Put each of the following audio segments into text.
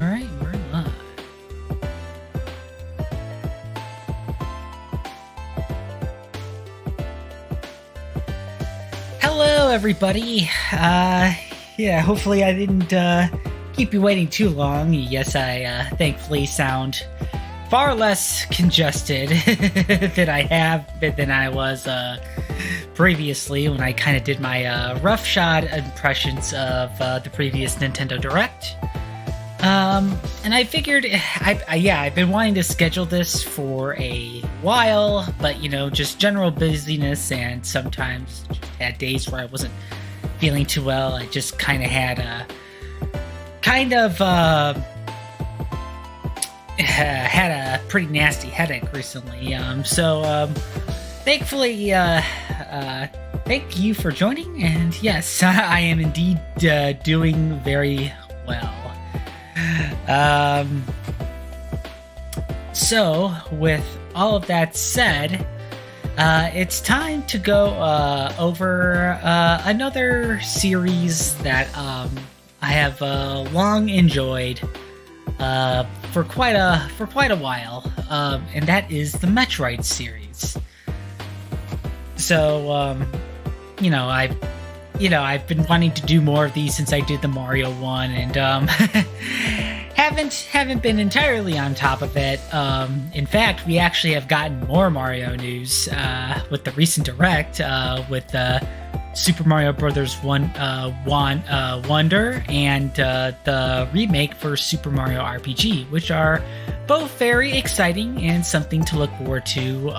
All right, we're live. Hello, everybody. Hopefully I didn't keep you waiting too long. Yes, I thankfully sound far less congested than I was previously when I kind of did my roughshod impressions of the previous Nintendo Direct. And I figured, I've been wanting to schedule this for a while, but just general busyness, and sometimes just had days where I wasn't feeling too well. I just kind of had a pretty nasty headache recently. Thankfully, thank you for joining, and yes, I am indeed doing very well. So with all of that said, it's time to go over another series that I have long enjoyed for quite a while, and that is the Metroid series. So I've been wanting to do more of these since I did the Mario one, and haven't been entirely on top of it. In fact, we actually have gotten more Mario news with the recent Direct with Super Mario Bros. Wonder and the remake for Super Mario RPG, which are both very exciting and something to look forward to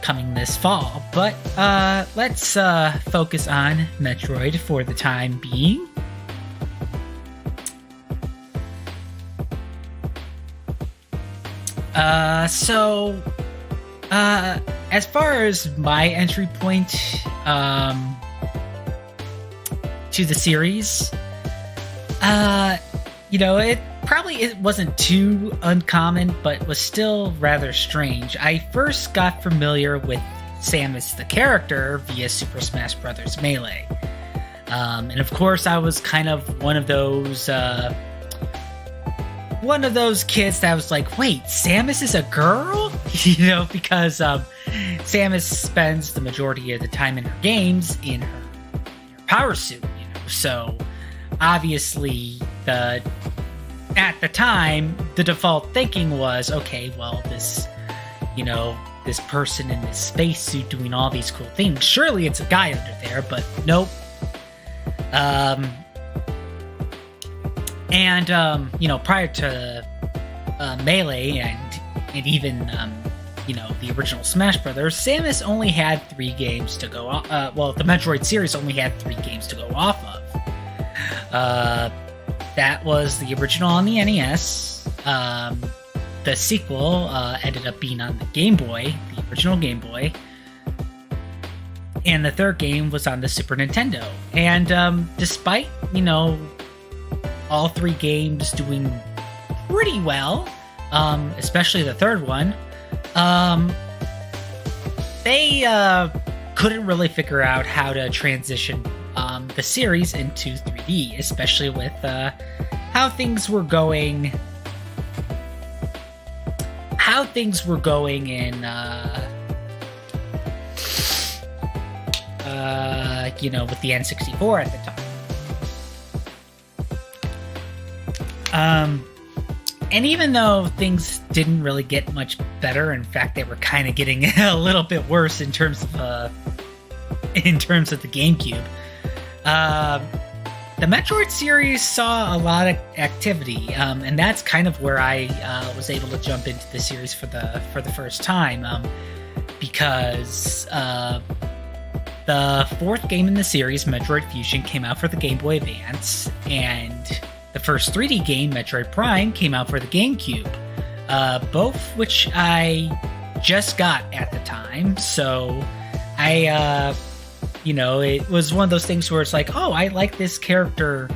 coming this fall. But let's focus on Metroid for the time being. As far as my entry point to the series, it wasn't too uncommon, but was still rather strange. I first got familiar with Samus the character via Super Smash Bros. Melee. And of course, I was kind of one of those kids that was like, wait, Samus is a girl? Because Samus spends the majority of the time in her games in her power suit, So obviously at the time, the default thinking was, okay, well, this person in this spacesuit doing all these cool things, surely it's a guy under there, but nope. Prior to Melee and even the original Smash Brothers, Samus only had 3 games to go off. The Metroid series only had 3 games to go off of. That was the original on the NES. The sequel ended up being on the Game Boy, the original Game Boy. And the third game was on the Super Nintendo. And despite, all 3 games doing pretty well, especially the third one, they couldn't really figure out how to transition the series into 3D, especially with how things were going in with the N64 at the time. And even though things didn't really get much better, in fact, they were kind of getting a little bit worse in terms of the GameCube. The Metroid series saw a lot of activity, and that's kind of where I was able to jump into the series for the first time, because the 4th game in the series, Metroid Fusion, came out for the Game Boy Advance, and the first 3D game, Metroid Prime, came out for the GameCube, both which I just got at the time, so it was one of those things where it's like, oh, I like this character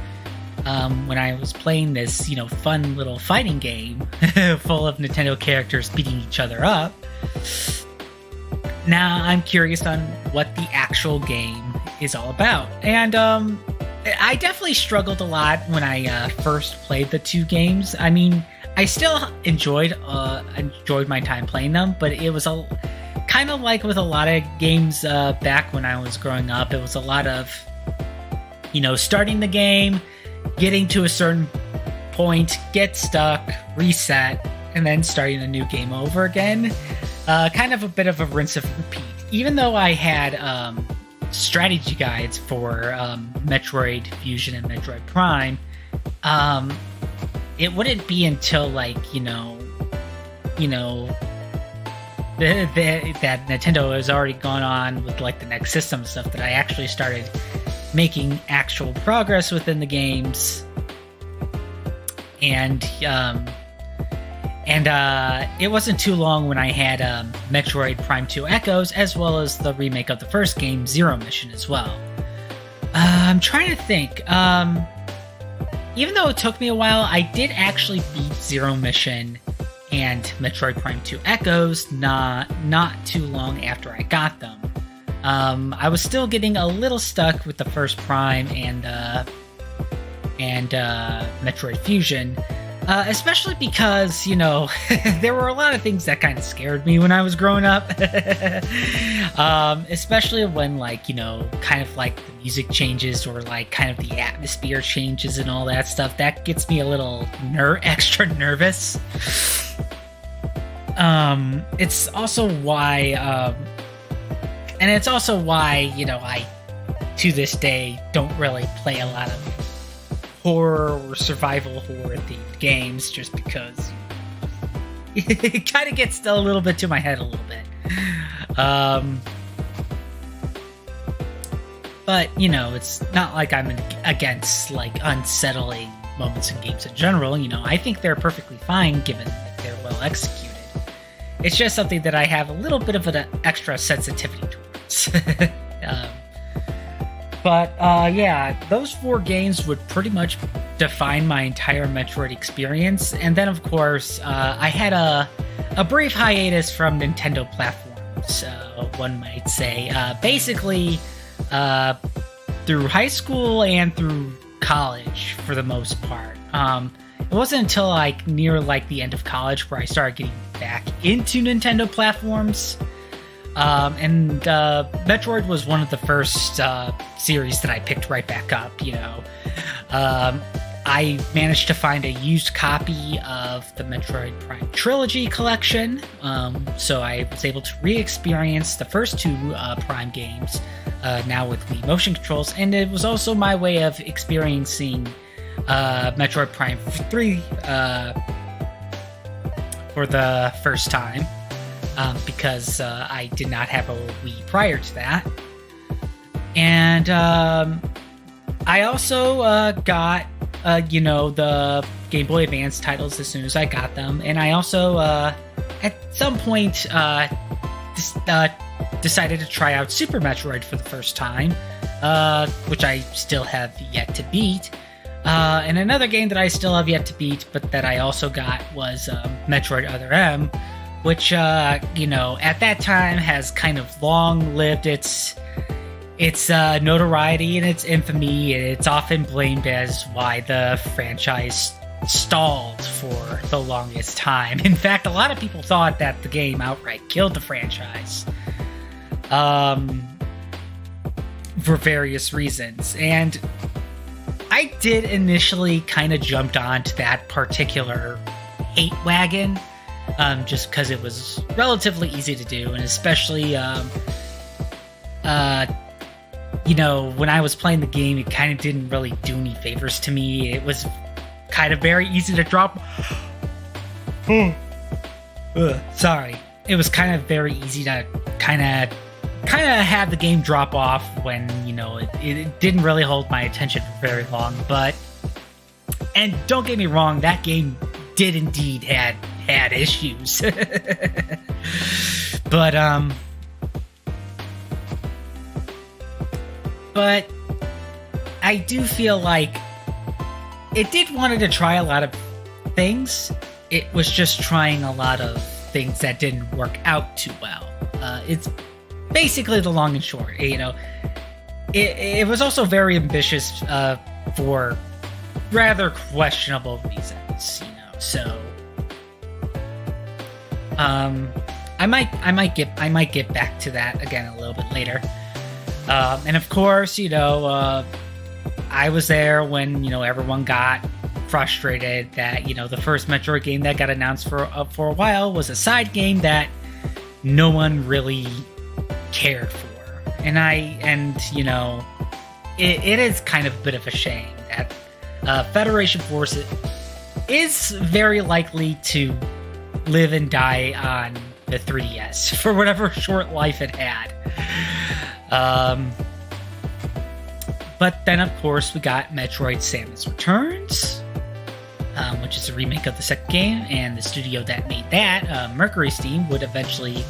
when I was playing this, fun little fighting game full of Nintendo characters beating each other up. Now I'm curious on what the actual game is all about. And I definitely struggled a lot when I first played the two games. I mean, I still enjoyed my time playing them, but it was a kind of like with a lot of games back when I was growing up. It was a lot of, starting the game, getting to a certain point, get stuck, reset, and then starting a new game over again. Kind of a bit of a rinse and repeat. Even though I had strategy guides for Metroid Fusion and Metroid Prime, it wouldn't be until that Nintendo has already gone on with like the next system stuff that I actually started making actual progress within the games. And it wasn't too long when I had Metroid Prime 2 Echoes, as well as the remake of the first game, Zero Mission, as well. I'm trying to think. Even though it took me a while, I did actually beat Zero Mission and Metroid Prime 2 Echoes not too long after I got them. I was still getting a little stuck with the first Prime and Metroid Fusion. Especially because, there were a lot of things that kind of scared me when I was growing up. Especially when, kind of like the music changes or kind of the atmosphere changes and all that stuff. That gets me a little extra nervous. It's also why, I, to this day, don't really play a lot of horror or survival horror themed games, just because it kind of gets a little bit to my head a little bit. But it's not like I'm against unsettling moments in games in general. I think they're perfectly fine given that they're well executed. It's just something that I have a little bit of an extra sensitivity towards. But those 4 games would pretty much define my entire Metroid experience. And then, of course, I had a brief hiatus from Nintendo platforms, one might say. Basically, through high school and through college, for the most part. It wasn't until near the end of college where I started getting back into Nintendo platforms. And Metroid was one of the first series that I picked right back up. I managed to find a used copy of the Metroid Prime Trilogy collection, so I was able to re-experience the first 2 Prime games, now with Wii motion controls, and it was also my way of experiencing Metroid Prime 3 for the first time. Because I did not have a Wii prior to that. And I also got, the Game Boy Advance titles as soon as I got them. And I also, at some point, decided to try out Super Metroid for the first time, which I still have yet to beat. And another game that I still have yet to beat, but that I also got, was Metroid Other M, which, at that time has kind of long-lived its notoriety and its infamy, and it's often blamed as why the franchise stalled for the longest time. In fact, a lot of people thought that the game outright killed the franchise, for various reasons. And I did initially kind of jumped onto that particular hate wagon, just because it was relatively easy to do, and especially, when I was playing the game, it kind of didn't really do any favors to me. It was kind of very easy to drop. Sorry. It was kind of very easy to kind of have the game drop off when, it didn't really hold my attention for very long. And don't get me wrong, that game did indeed had issues. But I do feel like it did wanted to try a lot of things. It was just trying a lot of things that didn't work out too well. It's basically the long and short. it was also very ambitious for rather questionable reasons, So, I might get back to that again a little bit later. And of course, I was there when everyone got frustrated that the first Metroid game that got announced for a while was a side game that no one really cared for. And it is kind of a bit of a shame that Federation Force is very likely to live and die on the 3DS for whatever short life it had. But then, of course, we got Metroid Samus Returns, which is a remake of the second game, and the studio that made that, Mercury Steam, would eventually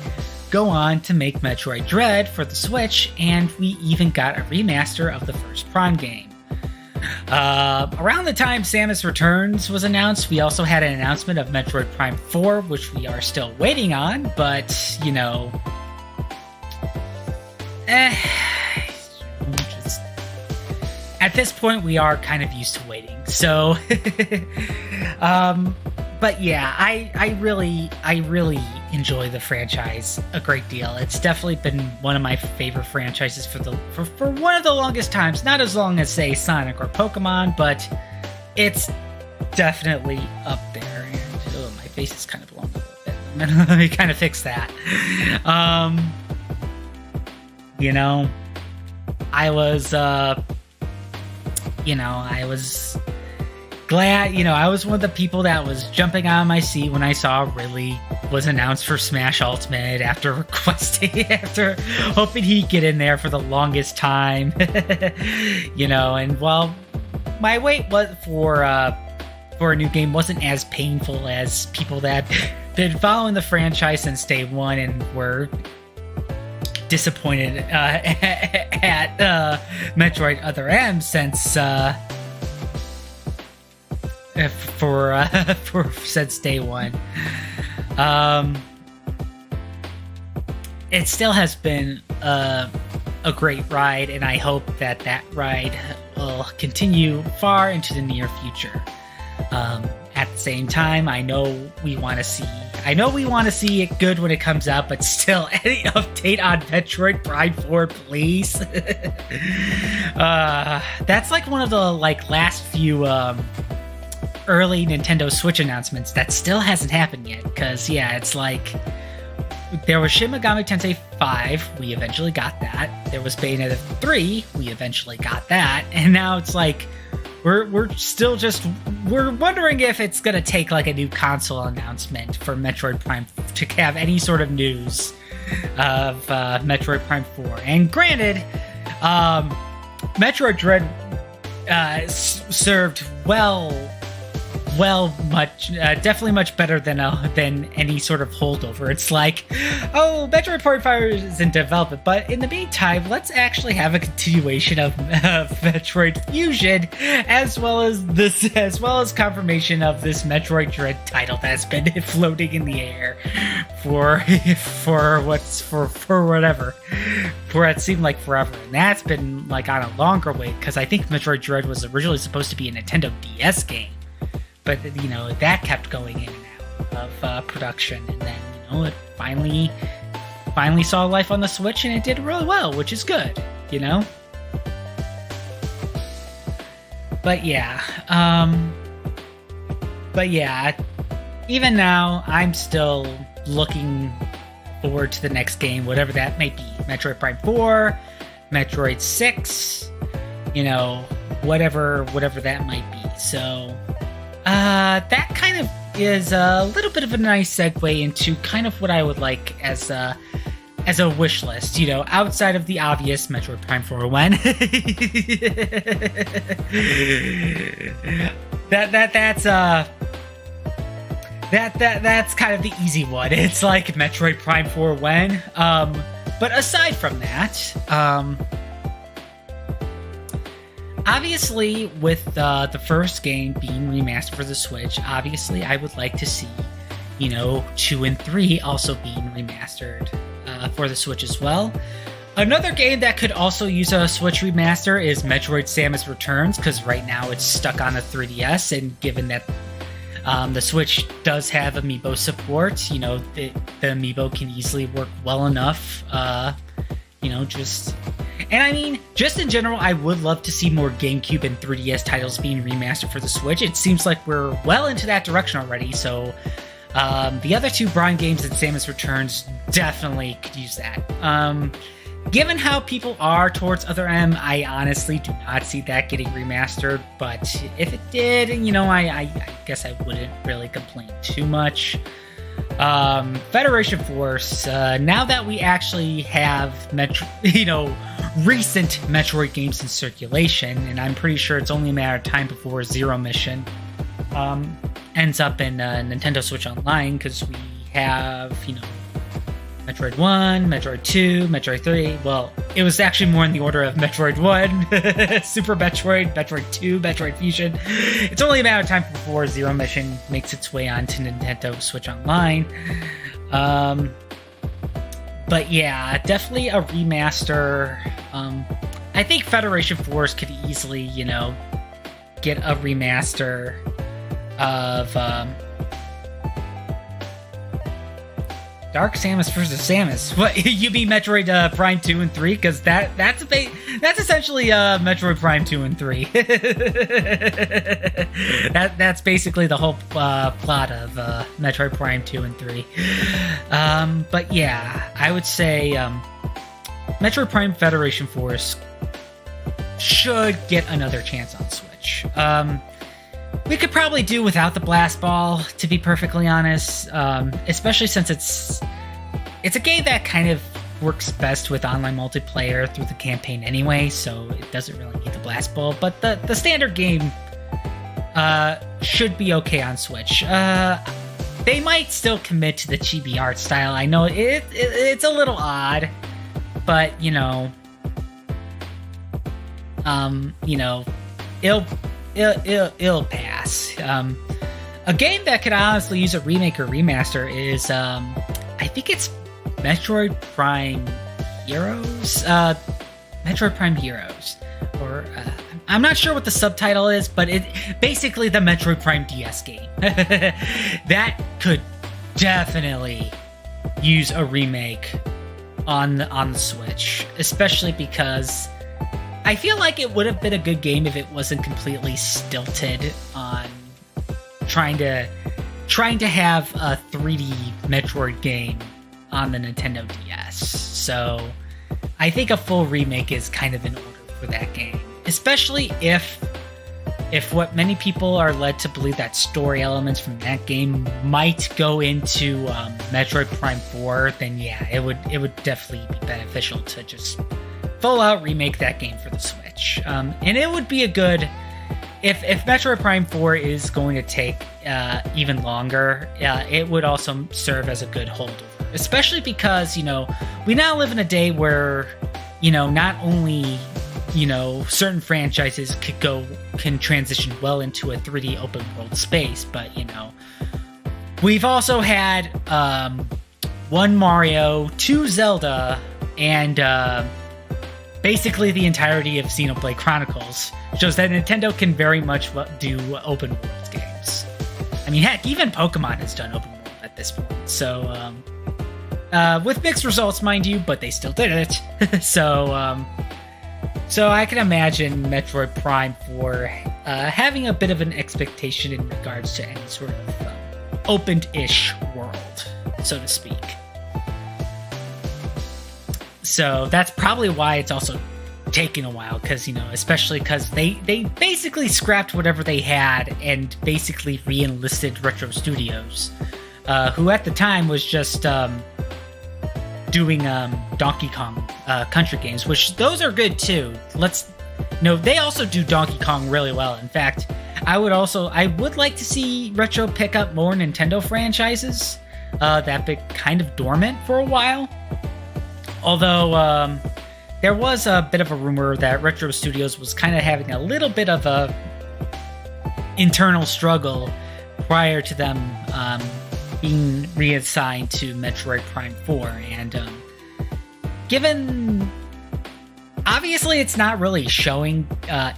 go on to make Metroid Dread for the Switch, and we even got a remaster of the first Prime game. Around the time Samus Returns was announced, we also had an announcement of Metroid Prime 4, which we are still waiting on, but, at this point, we are kind of used to waiting. So, but yeah, I really enjoy the franchise a great deal. It's definitely been one of my favorite franchises for one of the longest times. Not as long as, say, Sonic or Pokemon, but it's definitely up there. And my face is kind of blown a little bit. Let me kind of fix that. I was glad, I was one of the people that was jumping out of my seat when I saw Ridley was announced for Smash Ultimate after hoping he'd get in there for the longest time. And while my wait was for a new game wasn't as painful as people that had been following the franchise since day one and were disappointed at Metroid Other M since since day one. It still has been a great ride, and I hope that ride will continue far into the near future. At the same time, I know we want to see it good when it comes out, but still, any update on Metroid Prime 4, please? That's like one of the last few early Nintendo Switch announcements that still hasn't happened yet. Because it's like there was Shin Megami Tensei 5, we eventually got that. There was Bayonetta 3, we eventually got that, and now it's like we're still just wondering if it's gonna take a new console announcement for Metroid Prime to have any sort of news of Metroid Prime 4. And granted, Metroid Dread served definitely much better than any sort of holdover. It's like, Metroid Prime 5 is in development, but in the meantime, let's actually have a continuation of Metroid Fusion, as well as confirmation of this Metroid Dread title that's been floating in the air for it seemed like forever, and that's been on a longer wait, because I think Metroid Dread was originally supposed to be a Nintendo DS game. But, that kept going in and out of production. And then, it finally saw life on the Switch, and it did really well, which is good, But yeah. Even now, I'm still looking forward to the next game, whatever that may be. Metroid Prime 4, Metroid 6, whatever that might be. So that kind of is a little bit of a nice segue into kind of what I would like as a wish list, outside of the obvious Metroid Prime 4 when. That's kind of the easy one. It's like Metroid Prime 4 when. But aside from that, obviously, with the first game being remastered for the Switch, obviously I would like to see, 2 and 3 also being remastered for the Switch as well. Another game that could also use a Switch remaster is Metroid Samus Returns, because right now it's stuck on a 3DS, and given that the Switch does have amiibo support, the amiibo can easily work well enough, And I mean, just in general, I would love to see more GameCube and 3DS titles being remastered for the Switch. It seems like we're well into that direction already, so the other two Brian games and Samus Returns definitely could use that. Given how people are towards Other M, I honestly do not see that getting remastered, but if it did, I guess I wouldn't really complain too much. Federation Force, now that we actually have recent Metroid games in circulation, and I'm pretty sure it's only a matter of time before Zero Mission ends up in Nintendo Switch Online, because we have, Metroid 1, Metroid 2, Metroid 3. Well, it was actually more in the order of Metroid 1, Super Metroid, Metroid 2, Metroid Fusion. It's only a matter of time before Zero Mission makes its way onto Nintendo Switch Online. But yeah, definitely a remaster. I think Federation Force could easily, get a remaster of Dark Samus versus Samus. What, you mean Metroid Prime 2 and 3? Because that's essentially Metroid Prime 2 and 3. That's basically the whole plot of Metroid Prime 2 and 3. But yeah, I would say Metroid Prime Federation Force should get another chance on Switch. We could probably do without the Blast Ball, to be perfectly honest, especially since it's a game that kind of works best with online multiplayer through the campaign anyway, so it doesn't really need the Blast Ball. But the standard game should be okay on Switch. They might still commit to the chibi art style. I know it's a little odd, but it'll pass. A game that could honestly use a remake or remaster is, I think it's Metroid Prime Heroes? Metroid Prime Heroes. Or, I'm not sure what the subtitle is, but it basically the Metroid Prime DS game. That could definitely use a remake on the Switch, especially because I feel like it would have been a good game if it wasn't completely stilted on trying to have a 3D Metroid game on the Nintendo DS. So I think a full remake is kind of in order for that game, especially if what many people are led to believe that story elements from that game might go into Metroid Prime 4, then yeah, it would definitely be beneficial to just full out remake that game for the Switch. And it would be a good, if Metroid Prime 4 is going to take even longer, it would also serve as a good holdover, especially because, we now live in a day where, not only, certain franchises can transition well into a 3D open world space, but, we've also had 1 Mario, 2 Zelda, and basically the entirety of Xenoblade Chronicles. Shows that Nintendo can very much do open world games. I mean, heck, even Pokemon has done open world at this point. So, with mixed results, mind you, but they still did it. So I can imagine Metroid Prime 4 having a bit of an expectation in regards to any sort of opened-ish world, so to speak. So that's probably why it's also taken a while, because, especially because they basically scrapped whatever they had and basically re-enlisted Retro Studios, who at the time was just doing Donkey Kong Country games, which those are good too. They also do Donkey Kong really well. In fact, I would like to see Retro pick up more Nintendo franchises that have been kind of dormant for a while. Although there was a bit of a rumor that Retro Studios was kind of having a little bit of a internal struggle prior to them being reassigned to Metroid Prime 4. And given Obviously, it's not really showing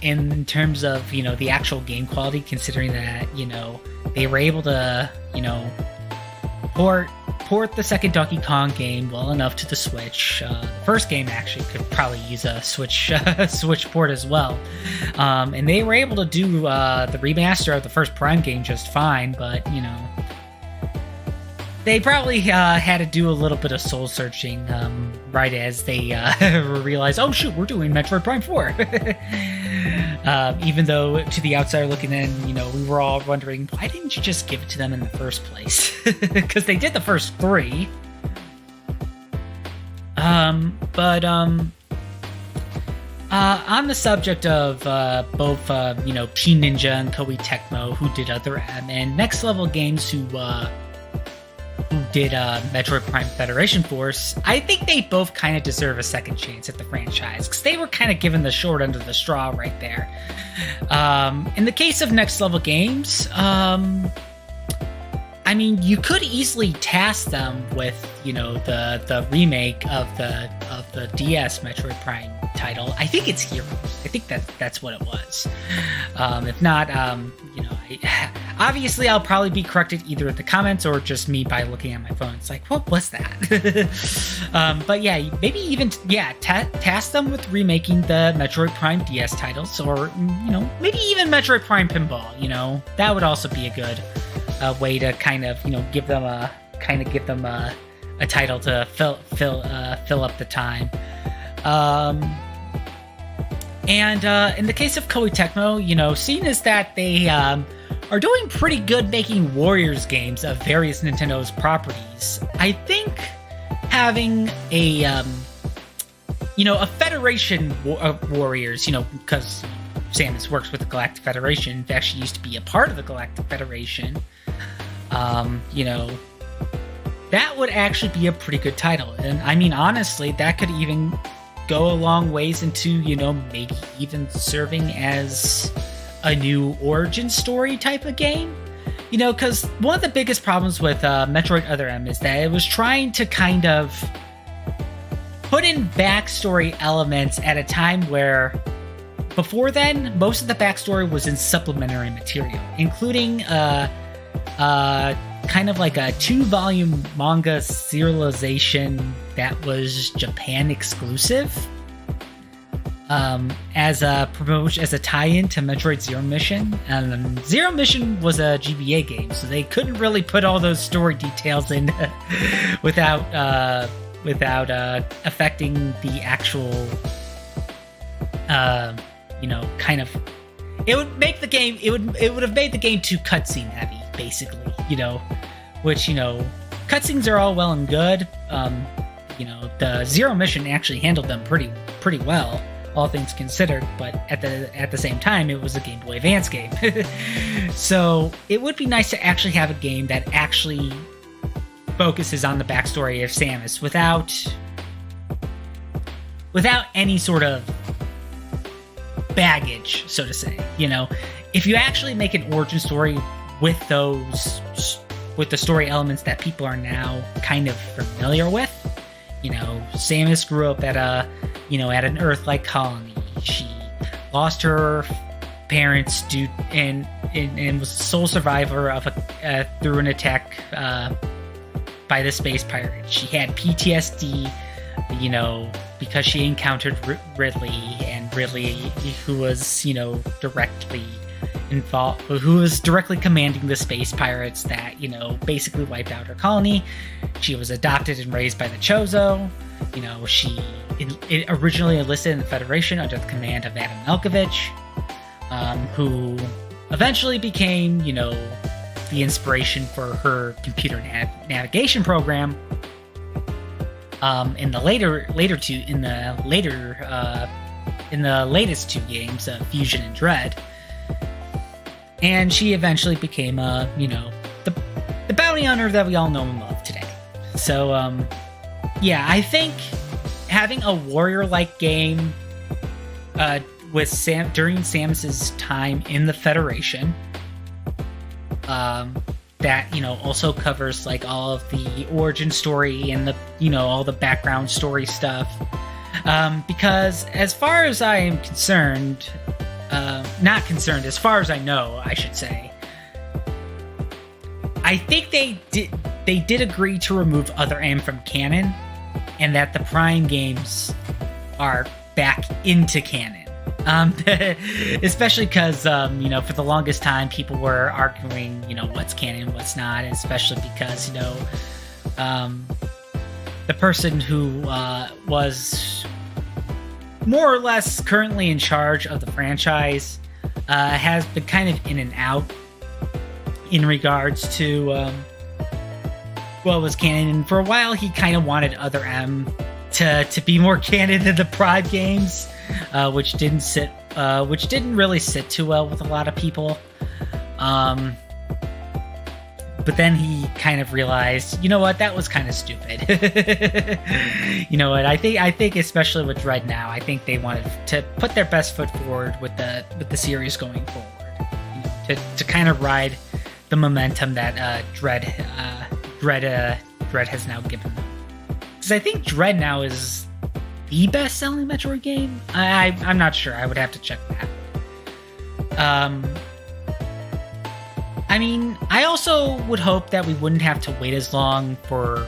in terms of, the actual game quality, considering that, they were able to, port the second Donkey Kong game well enough to the Switch. The first game actually could probably use a Switch Switch port as well. And they were able to do the remaster of the first Prime game just fine, but, they probably had to do a little bit of soul searching right as they realized, oh shoot, we're doing Metroid Prime 4. Even though to the outsider looking in, we were all wondering, why didn't you just give it to them in the first place? Because they did the first 3. On the subject of both, Team Ninja and Koei Tecmo, who did Other M, and Next Level Games, who did Metroid Prime Federation Force, I think they both kind of deserve a second chance at the franchise, because they were kind of given the short end of the straw right there. In the case of Next Level Games, you could easily task them with, the remake of the DS Metroid Prime title. I think it's Heroes. I think that's what it was. If not, obviously I'll probably be corrected either in the comments or just me by looking at my phone. It's like, what was that? But yeah, maybe even task them with remaking the Metroid Prime DS titles, or maybe even Metroid Prime Pinball. That would also be a good way to kind of give them a title to fill up the time. And in the case of Koei Tecmo, seeing as that they are doing pretty good making Warriors games of various Nintendo's properties, I think having a Federation of Warriors, because Samus works with the Galactic Federation, in fact, she used to be a part of the Galactic Federation, that would actually be a pretty good title. And honestly, that could even go a long ways into, maybe even serving as a new origin story type of game. Because one of the biggest problems with Metroid Other M is that it was trying to kind of put in backstory elements at a time where, before then, most of the backstory was in supplementary material, including kind of like a 2-volume manga serialization that was Japan exclusive, as a promotion, as a tie-in to Metroid Zero Mission. And Zero Mission was a GBA game, so they couldn't really put all those story details in without affecting the actual, kind of. It would make the game. It would have made the game too cutscene heavy, basically. Which cutscenes are all well and good. The Zero Mission actually handled them pretty well, all things considered. But at the same time, it was a Game Boy Advance game, so it would be nice to actually have a game that actually focuses on the backstory of Samus without any sort of baggage, so to say. If you actually make an origin story with the story elements that people are now kind of familiar with. Samus grew up at at an Earth-like colony. She lost her parents and was the sole survivor of through an attack by the space pirates. She had PTSD, because she encountered Ridley, and Ridley, who was directly involved, who was directly commanding the space pirates that basically wiped out her colony. She was adopted and raised by the Chozo. She originally enlisted in the Federation under the command of Adam Malkovich, who eventually became the inspiration for her computer navigation program. In the latest 2 games, Fusion and Dread. And she eventually became, the bounty hunter that we all know and love today. So, I think having a warrior-like game with during Samus's time in the Federation, that also covers like all of the origin story and the all the background story stuff. Because as far as I am concerned, not concerned, as far as I know, I should say, I think they did agree to remove Other M from canon, and that the Prime games are back into canon. Especially because, for the longest time, people were arguing, what's canon, what's not, especially because, the person who was more or less currently in charge of the franchise has been kind of in and out in regards to what was canon. And for a while, he kind of wanted Other M to be more canon in the Prime games, which didn't really sit too well with a lot of people. But then he kind of realized, you know what, that was kind of stupid. You know what, I think especially with Dread now, I think they wanted to put their best foot forward with the series going forward, to kind of ride the momentum that Dread has now given them. Because I think Dread now is the best-selling Metroid game. I'm not sure. I would have to check that. I mean, I also would hope that we wouldn't have to wait as long for,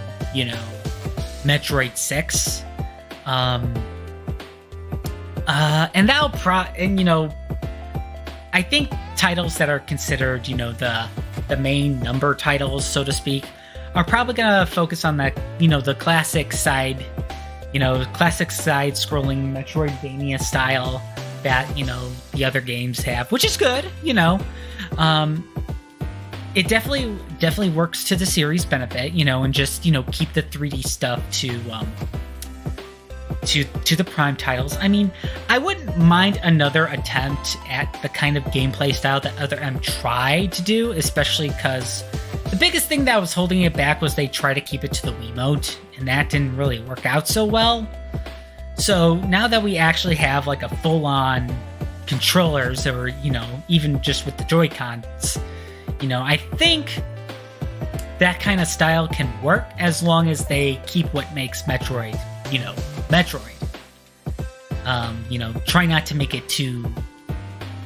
Metroid 6. And I think titles that are considered, the main number titles, so to speak, are probably gonna focus on that, the classic side scrolling Metroidvania style that, the other games have, which is good, It definitely works to the series' benefit, and just, keep the 3D stuff to the Prime titles. I mean, I wouldn't mind another attempt at the kind of gameplay style that Other M tried to do, especially because the biggest thing that was holding it back was they tried to keep it to the Wiimote, and that didn't really work out so well. So now that we actually have like a full-on controllers, or, even just with the Joy-Cons, I think that kind of style can work as long as they keep what makes Metroid, Metroid. Try not to make it too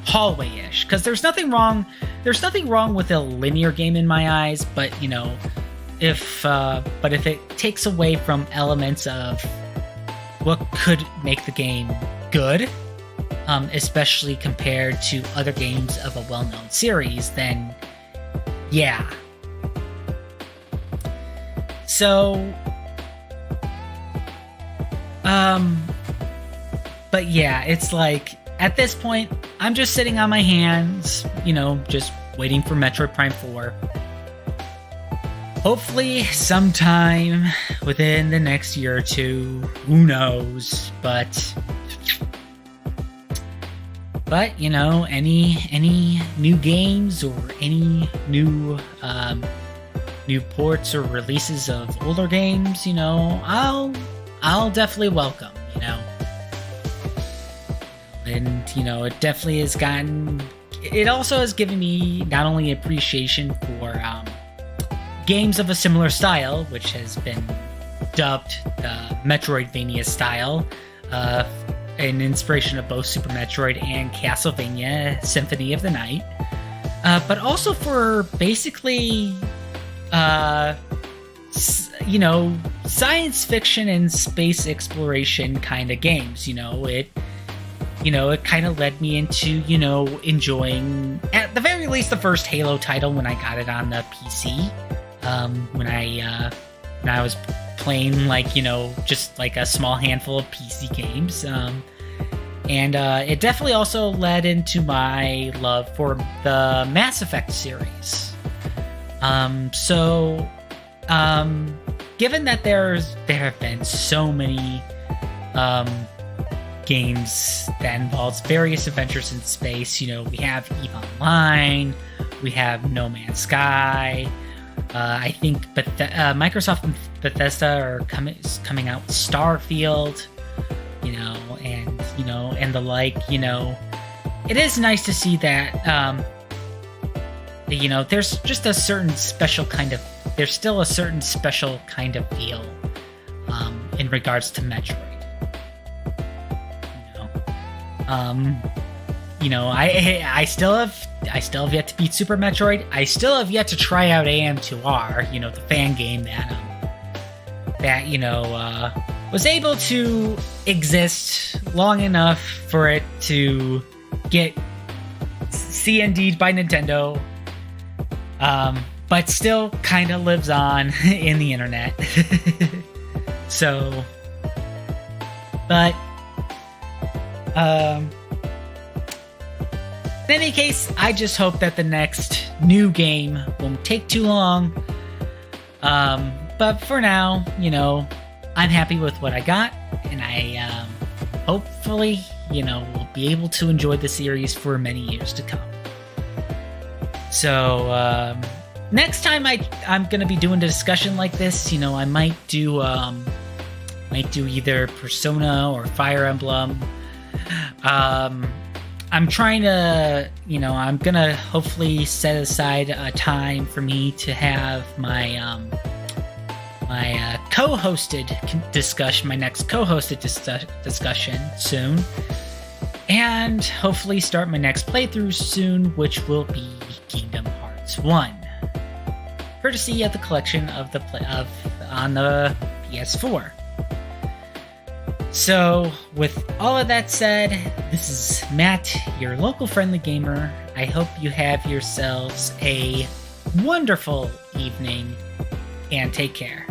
hallway-ish, because there's nothing wrong with a linear game in my eyes, but if it takes away from elements of what could make the game good, especially compared to other games of a well-known series, then yeah. So, but yeah, it's like, at this point, I'm just sitting on my hands, just waiting for Metroid Prime 4. Hopefully sometime within the next year or two, who knows, but any new games or any new ports or releases of older games, I'll definitely welcome, And, it definitely has it also has given me not only appreciation for games of a similar style, which has been dubbed the Metroidvania style, an inspiration of both Super Metroid and Castlevania Symphony of the Night, but also for basically, science fiction and space exploration kind of games. It kind of led me into, enjoying, at the very least, the first Halo title when I got it on the PC, when I was playing, just like a small handful of PC games, and it definitely also led into my love for the Mass Effect series. Given that there have been so many games that involves various adventures in space, we have EVE Online, we have No Man's Sky. I think Microsoft and Bethesda are coming out with Starfield, and the like. It is nice to see that, there's just a certain special kind of, there's still a certain special kind of feel, in regards to Metroid. I still have yet to beat Super Metroid. I still have yet to try out AM2R, the fan game that was able to exist long enough for it to get CND'd by Nintendo, but still kind of lives on in the internet. So, but in any case, I just hope that the next new game won't take too long. But for now, I'm happy with what I got, and I hopefully, will be able to enjoy the series for many years to come. So next time I'm gonna be doing a discussion like this, I might do either Persona or Fire Emblem. I'm trying to, I'm gonna hopefully set aside a time for me to have my co-hosted discussion, my next co-hosted discussion soon, and hopefully start my next playthrough soon, which will be Kingdom Hearts 1, courtesy of the collection on the PS4. So, with all of that said, this is Matt, your local friendly gamer. I hope you have yourselves a wonderful evening, and take care.